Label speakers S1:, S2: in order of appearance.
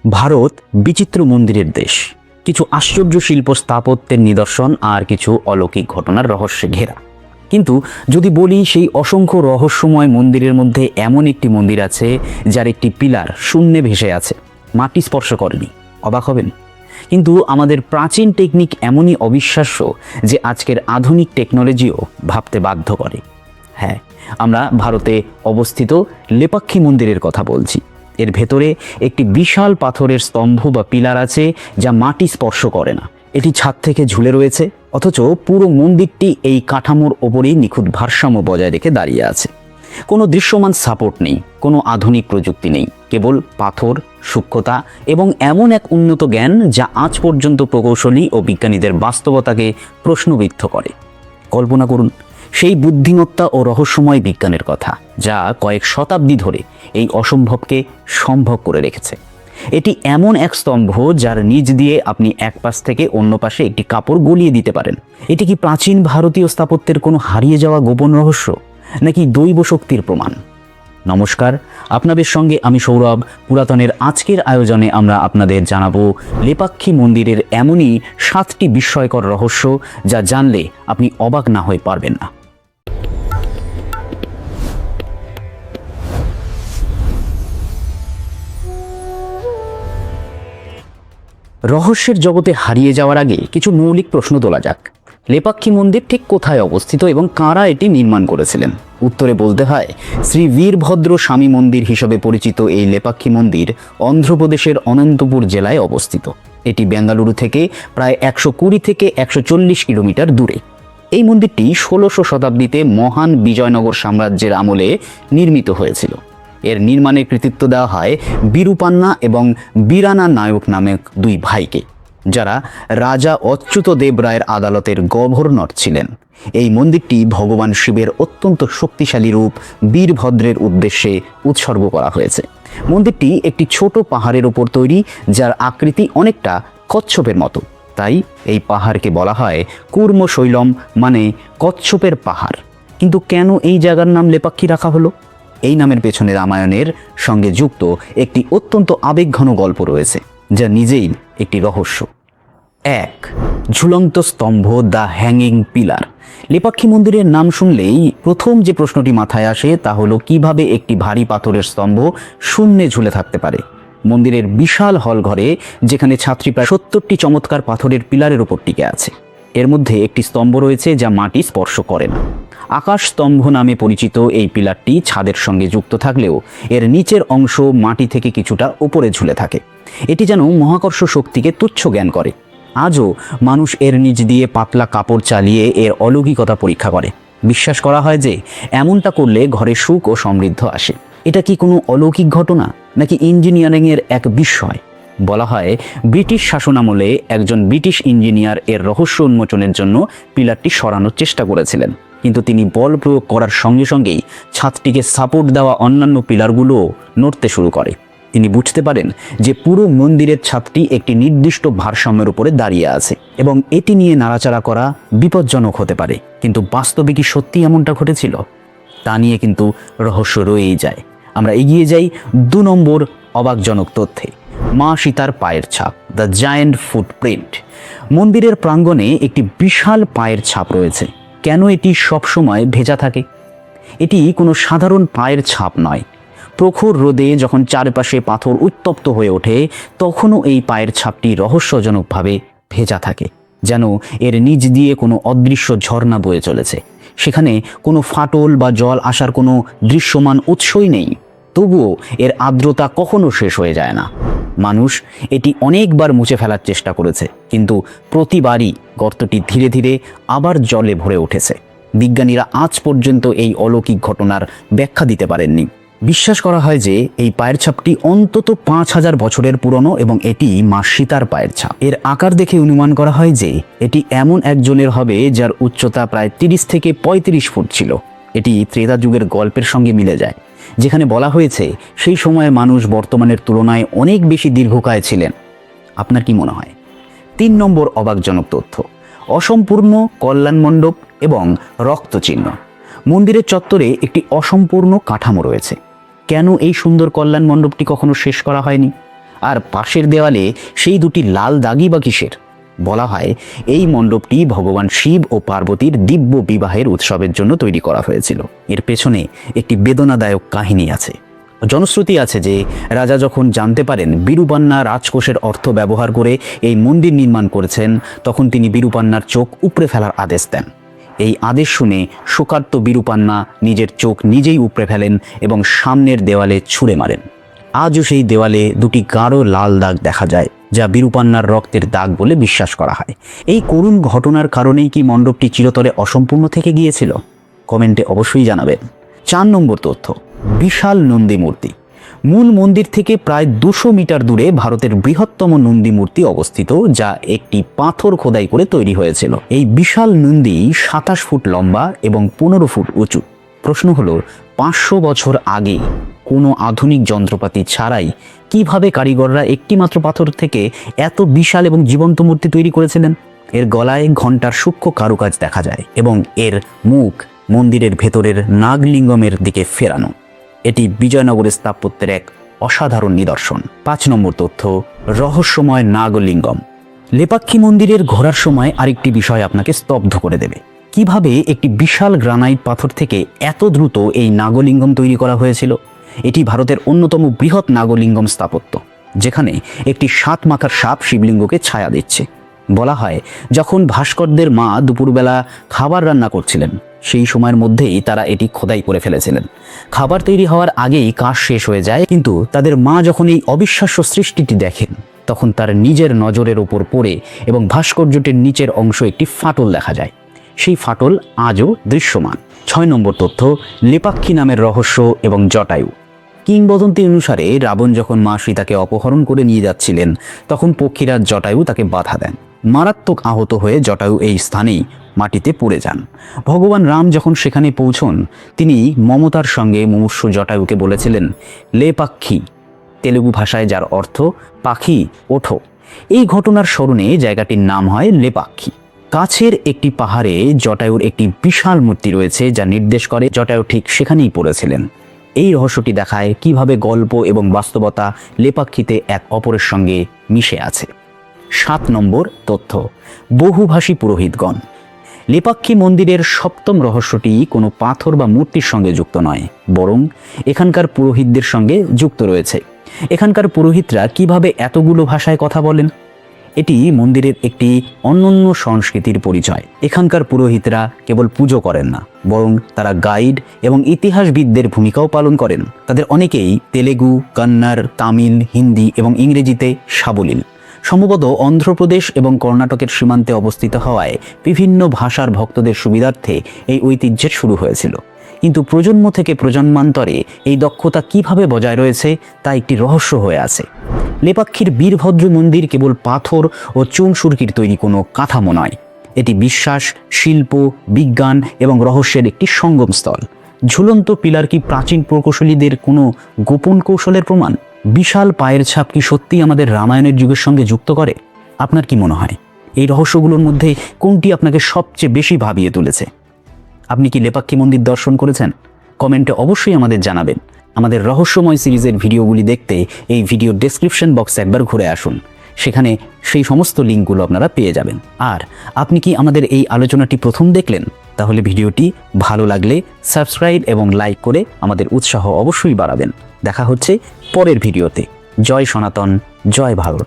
S1: ভারত বিচিত্র মন্দিরের দেশ। কিছু আশ্চর্য শিল্প স্থাপত্যের নিদর্শন আর কিছু অলৌকিক ঘটনার রহস্যে ঘেরা। কিন্তু যদি বলি সেই অসংখ্য রহস্যময় মন্দিরের মধ্যে এমন একটি মন্দির আছে যার একটি পিলার শূন্যে ভেসে আছে, মাটি স্পর্শ করেনি, অবাক হবেন। কিন্তু আমাদের প্রাচীন টেকনিক এমনই অবিশ্বাস্য যে আজকের আধুনিক টেকনোলজিও ভাবতে বাধ্য করে। হ্যাঁ, আমরা ভারতে অবস্থিত লেপাক্ষী মন্দিরের কথা বলছি। এর ভেতরে একটি বিশাল পাথরের স্তম্ভ বা পিলার আছে যা মাটি স্পর্শ করে না। এটি ছাদ থেকে ঝুলে রয়েছে, অথচ পুরো মন্দিরটি এই কাঠামোর ওপরেই নিখুঁত ভারসাম্য বজায় রেখে দাঁড়িয়ে আছে। কোনো দৃশ্যমান সাপোর্ট নেই, কোনো আধুনিক প্রযুক্তি নেই, কেবল পাথর, সূক্ষ্মতা এবং এমন এক উন্নত জ্ঞান যা আজ পর্যন্ত প্রকৌশলী ও বিজ্ঞানীদের বাস্তবতাকে প্রশ্নবিদ্ধ করে। কল্পনা করুন সেই বুদ্ধিমত্তা ও রহস্যময় বিজ্ঞানের কথা যা কয়েক শতাব্দী ধরে এই অসম্ভবকে সম্ভব করে রেখেছে। এটি এমন এক স্তম্ভ যার নিচ দিয়ে আপনি এক পাশ থেকে অন্য পাশে একটি কাপড় গলিয়ে দিতে পারেন। এটি কি প্রাচীন ভারতীয় স্থাপত্যের কোনো হারিয়ে যাওয়া গোপন রহস্য, নাকি দৈব শক্তির প্রমাণ? নমস্কার, আপনাদের সঙ্গে আমি সৌরভ। পুরাতনের আজকের আয়োজনে আমরা আপনাদের জানাবো লেপাক্ষী মন্দিরের এমনই 7টি বিস্ময়কর রহস্য যা জানলে আপনি অবাক না হয়ে পারবেন না। রহস্যের জগতে হারিয়ে যাওয়ার আগে কিছু মৌলিক প্রশ্ন তোলা যাক। লেপাক্ষী মন্দির ঠিক কোথায় অবস্থিত এবং কারা এটি নির্মাণ করেছিলেন? উত্তরে বলতে হয়, শ্রী বীরভদ্র স্বামী মন্দির হিসেবে পরিচিত এই লেপাক্ষী মন্দির অন্ধ্রপ্রদেশের অনন্তপুর জেলায় অবস্থিত। এটি বেঙ্গালুরু থেকে প্রায় 120 থেকে 140 কিলোমিটার দূরে। এই মন্দিরটি 16শো শতাব্দীতে মহান বিজয়নগর সাম্রাজ্যের আমলে নির্মিত হয়েছিল। এর নির্মাণের কৃতিত্ব দেওয়া হয় বিরূপান্না এবং বীরানা নায়ক নামক দুই ভাইকে, যারা রাজা অচ্যুত দেব রায়ের আদালতের গভর্নর ছিলেন। এই মন্দিরটি ভগবান শিবের অত্যন্ত শক্তিশালী রূপ বীরভদ্রের উদ্দেশ্যে উৎসর্গ করা হয়েছে। মন্দিরটি একটি ছোট পাহাড়ের ওপর তৈরি, যার আকৃতি অনেকটা কচ্ছপের মতো। তাই এই পাহাড়কে বলা হয় কুর্মশৈলম, মানে কচ্ছপের পাহাড়। কিন্তু কেন এই জায়গার নাম লেপাক্ষী রাখা হলো? এই নামের পেছনে রামায়ণের সঙ্গে যুক্ত একটি অত্যন্ত আবেগঘন গল্প রয়েছে, যা নিজেই একটি রহস্য। 1. ঝুলন্ত স্তম্ভ, দ্য হ্যাঙ্গিং পিলার। লেপাক্ষী মন্দিরের নাম শুনলেই প্রথম যে প্রশ্নটি মাথায় আসে তা হলো কিভাবে একটি ভারী পাথরের স্তম্ভ শূন্যে ঝুলে থাকতে পারে। মন্দিরের বিশাল হল ঘরে, যেখানে ছাত্রী প্রায় 70টি চমৎকার পাথরের পিলারের উপর টিকে আছে, এর মধ্যে একটি স্তম্ভ রয়েছে যা মাটি স্পর্শ করে না। আকাশ স্তম্ভ নামে পরিচিত এই পিলারটি ছাদের সঙ্গে যুক্ত থাকলেও এর নিচের অংশ মাটি থেকে কিছুটা উপরে ঝুলে থাকে। এটি যেন মহাকর্ষ শক্তিকে তুচ্ছ জ্ঞান করে। আজও মানুষ এর নিচ দিয়ে পাতলা কাপড় চালিয়ে এর অলৌকিকতা পরীক্ষা করে। বিশ্বাস করা হয় যে এমনটা করলে ঘরে সুখ ও সমৃদ্ধ আসে। এটা কি কোনো অলৌকিক ঘটনা, নাকি ইঞ্জিনিয়ারিংয়ের এক বিস্ময়? বলা হয় ব্রিটিশ শাসনামলে একজন ব্রিটিশ ইঞ্জিনিয়ার এর রহস্য উন্মোচনের জন্য পিলারটি সরানোর চেষ্টা করেছিলেন, কিন্তু তিনি বল প্রয়োগ করার সঙ্গে সঙ্গেই ছাদটিকে সাপোর্ট দেওয়া অন্যান্য পিলারগুলোও নড়তে শুরু করে। তিনি বুঝতে পারেন যে পুরো মন্দিরের ছাদটি একটি নির্দিষ্ট ভারসাম্যের উপরে দাঁড়িয়ে আছে এবং এটি নিয়ে নাড়াচাড়া করা বিপজ্জনক হতে পারে। কিন্তু বাস্তবে কি সত্যি এমনটা ঘটেছিল? তা নিয়ে কিন্তু রহস্য রয়েই যায়। আমরা এগিয়ে যাই 2 নম্বর অবাকজনক তথ্যে। মা সীতার পায়ের ছাপ, দ্য জায়ান্ট ফুটপ্রিন্ট। মন্দিরের প্রাঙ্গণে একটি বিশাল পায়ের ছাপ রয়েছে। কেন এটি সবসময় ভেজা থাকে? এটি কোনো সাধারণ পায়ের ছাপ নয়। প্রখর রোদে যখন চারপাশে পাথর উত্তপ্ত হয়ে ওঠে, তখনও এই পায়ের ছাপটি রহস্যজনকভাবে ভেজা থাকে, যেন এর নিচ দিয়ে কোনো অদৃশ্য ঝর্ণা বয়ে চলেছে। সেখানে কোনো ফাটল বা জল আসার কোনো দৃশ্যমান উৎসই নেই, তবুও এর আর্দ্রতা কখনো শেষ হয়ে যায় না। মানুষ এটি অনেকবার মুছে ফেলার চেষ্টা করেছে, কিন্তু প্রতিবারই গর্তটি ধীরে ধীরে আবার জলে ভরে উঠেছে। বিজ্ঞানীরা আজ পর্যন্ত এই অলৌকিক ঘটনার ব্যাখ্যা দিতে পারেননি। বিশ্বাস করা হয় যে এই পায়ের ছাপটি অন্তত 5000 বছরের পুরনো এবং এটি মা সীতার পায়ের ছাপ। এর আকার দেখে অনুমান করা হয় যে এটি এমন একজনের হবে যার উচ্চতা প্রায় 30 থেকে 35 ফুট ছিল। এটি ত্রেতা যুগের গল্পের সঙ্গে মিলে যায়, যেখানে বলা হয়েছে সেই সময়ে মানুষ বর্তমানের তুলনায় অনেক বেশি দীর্ঘকায় ছিলেন। আপনার কি মনে হয়? 3 নম্বর অবাকজনক তথ্য, অসম্পূর্ণ কল্যাণ মণ্ডপ এবং রক্তচিহ্ন। মন্দিরের চত্বরে একটি অসম্পূর্ণ কাঠামো রয়েছে। কেন এই সুন্দর কল্যাণ মণ্ডপটি কখনো শেষ করা হয়নি? আর পাশের দেওয়ালে সেই দুটি লাল দাগই বা কিসের? বলা হয় এই মণ্ডপটি ভগবান শিব ও পার্বতীর দিব্য বিবাহের উৎসবের জন্য তৈরি করা হয়েছিল। এর পেছনে একটি বেদনাদায়ক কাহিনী আছে। জনশ্রুতি আছে যে রাজা যখন জানতে পারেন বিরূপান্না রাজকোষের অর্থ ব্যবহার করে এই মন্দির নির্মাণ করেছেন, তখন তিনি বিরূপান্নার চোখ উপড়ে ফেলার আদেশ দেন। এই আদেশ শুনে শোকার্ত বিরূপান্না নিজের চোখ নিজেই উপড়ে ফেলেন এবং সামনের দেওয়ালে ছুঁড়ে মারেন। আজও সেই দেওয়ালে দুটি গাঢ় লাল দাগ দেখা যায়, যা বিরূপান্নার রক্তের দাগ বলে বিশ্বাস করা হয়। এই করুণ ঘটনার কারণেই কি মণ্ডপটি চিরতরে অসম্পূর্ণ থেকে গিয়েছিল? কমেন্টে অবশ্যই জানাবেন। 4 নম্বর তথ্য, বিশাল নন্দী মূর্তি। মূল মন্দির থেকে প্রায় 200 মিটার দূরে ভারতের বৃহত্তম নন্দী মূর্তি অবস্থিত, যা একটি পাথর খোদাই করে তৈরি হয়েছিল। এই বিশাল নন্দী 27 ফুট লম্বা এবং 15 ফুট উঁচু। প্রশ্ন হলো, 500 বছর আগে কোনো আধুনিক যন্ত্রপাতি ছাড়াই কিভাবে কারিগররা একটি মাত্র পাথর থেকে এত বিশাল এবং জীবন্ত মূর্তি তৈরি করেছিলেন? এর গলায় ঘণ্টার সূক্ষ্ম কারুকাজ দেখা যায় এবং এর মুখ মন্দিরের ভেতরের নাগলিঙ্গমের দিকে ফেরানো। এটি বিজয়নগরের স্থাপত্যের এক অসাধারণ নিদর্শন। 5 নম্বর তথ্য, রহস্যময় নাগলিঙ্গম। লেপাক্ষী মন্দিরের ঘোরার সময় আরেকটি বিষয় আপনাকে স্তব্ধ করে দেবে। কিভাবে একটি বিশাল গ্রানাইট পাথর থেকে এত দ্রুত এই নাগলিঙ্গম তৈরি করা হয়েছিল? এটি ভারতের অন্যতম বৃহৎ নাগলিঙ্গম স্থাপত্য, যেখানে একটি 7 মাথার সাপ শিবলিঙ্গকে ছায়া দিচ্ছে। বলা হয় যখন ভাস্করদের মা দুপুরবেলা খাবার রান্না করছিলেন, সেই সময়ের মধ্যেই তারা এটি খোদাই করে ফেলেছিলেন। খাবার তৈরি হওয়ার আগেই কাজ শেষ হয়ে যায়, কিন্তু তাদের মা যখন এই অবিশ্বাস্য সৃষ্টিটি দেখেন, তখন তার নিজের নজরের ওপর পড়ে এবং ভাস্কর্যটির নিচের অংশ একটি ফাটল দেখা যায়। সেই ফাটল আজও দৃশ্যমান। 6 নম্বর তথ্য, লেপাক্ষী নামের রহস্য এবং জটায়ু। কিংবদন্তি অনুসারে রাবণ যখন মা সীতাকে অপহরণ করে নিয়ে যাচ্ছিলেন, তখন পক্ষীরাজ জটায়ু তাকে বাধা দেন। মারাত্মক আহত হয়ে জটায়ু এই স্থানেই মাটিতে পড়ে যান। ভগবান রাম যখন সেখানে পৌঁছন, তিনি মমতার সঙ্গে মুমূর্ষু জটায়ুকে বলেছিলেন, লেপাক্ষী, তেলুগু ভাষায় যার অর্থ পাখি ওঠো। এই ঘটনার স্মরণে জায়গাটির নাম হয় লেপাক্ষী। কাছের একটি পাহাড়ে জটায়ুর একটি বিশাল মূর্তি রয়েছে, যা নির্দেশ করে জটায়ু ঠিক সেখানেই পড়েছিলেন। এই রহস্যটি দেখায় কিভাবে গল্প এবং বাস্তবতা লেপাক্ষীতে এক অপরের সঙ্গে মিশে আছে। 7 নম্বর তথ্য, বহুভাষী পুরোহিতগণ। লেপাক্ষী মন্দিরের 7ম রহস্যটি কোনো পাথর বা মূর্তির সঙ্গে যুক্ত নয়, বরং এখানকার পুরোহিতদের সঙ্গে যুক্ত রয়েছে। এখানকার পুরোহিতরা কিভাবে এতগুলো ভাষায় কথা বলেন? এটি মন্দিরের একটি অনন্য সংস্কৃতির পরিচয়। এখানকার পুরোহিতরা কেবল পুজো করেন না, বরং তারা গাইড এবং ইতিহাসবিদদের ভূমিকাও পালন করেন। তাদের অনেকেই তেলেগু, কন্নড়, তামিল, হিন্দি এবং ইংরেজিতে সাবলীল। সম্ভবত অন্ধ্রপ্রদেশ এবং কর্ণাটকের সীমান্তে অবস্থিত হওয়ায় বিভিন্ন ভাষার ভক্তদের সুবিধার্থে এই ঐতিহ্যের শুরু হয়েছিল। কিন্তু প্রজন্ম থেকে প্রজন্মান্তরে এই দক্ষতা কিভাবে বজায় রয়েছে তা একটি রহস্য হয়ে আছে। লেপাক্ষীর বীরভদ্র মন্দির কেবল পাথর ও চুন সুরকির তৈরি কোনো কাঠামো নয়, এটি বিশ্বাস, শিল্প, বিজ্ঞান এবং রহস্যের একটি সঙ্গমস্থল। ঝুলন্ত পিলার কি প্রাচীন প্রকৌশলীদের কোনো গোপন কৌশলের প্রমাণ? বিশাল পায়ের ছাপ কি সত্যি আমাদের রামায়ণের যুগের সঙ্গে যুক্ত করে? আপনার কি মনে হয় এই রহস্যগুলোর মধ্যে কোনটি আপনাকে সবচেয়ে বেশি ভাবিয়ে তুলেছে? আপনি কি লেপাক্ষী মন্দির দর্শন করেছেন? কমেন্টে অবশ্যই আমাদের জানাবেন। আমাদের রহস্যময় সিরিজের ভিডিওগুলি দেখতে এই ভিডিও ডেসক্রিপশন বক্সে একবার ঘুরে আসুন, সেখানে সেই সমস্ত লিঙ্কগুলো আপনারা পেয়ে যাবেন। আর আপনি কি আমাদের এই আলোচনাটি প্রথম দেখলেন? তাহলে ভিডিওটি ভালো লাগলে সাবস্ক্রাইব এবং লাইক করে আমাদের উৎসাহ অবশ্যই বাড়াবেন। দেখা হচ্ছে পরের ভিডিওতে। জয় সনাতন, জয় ভারত।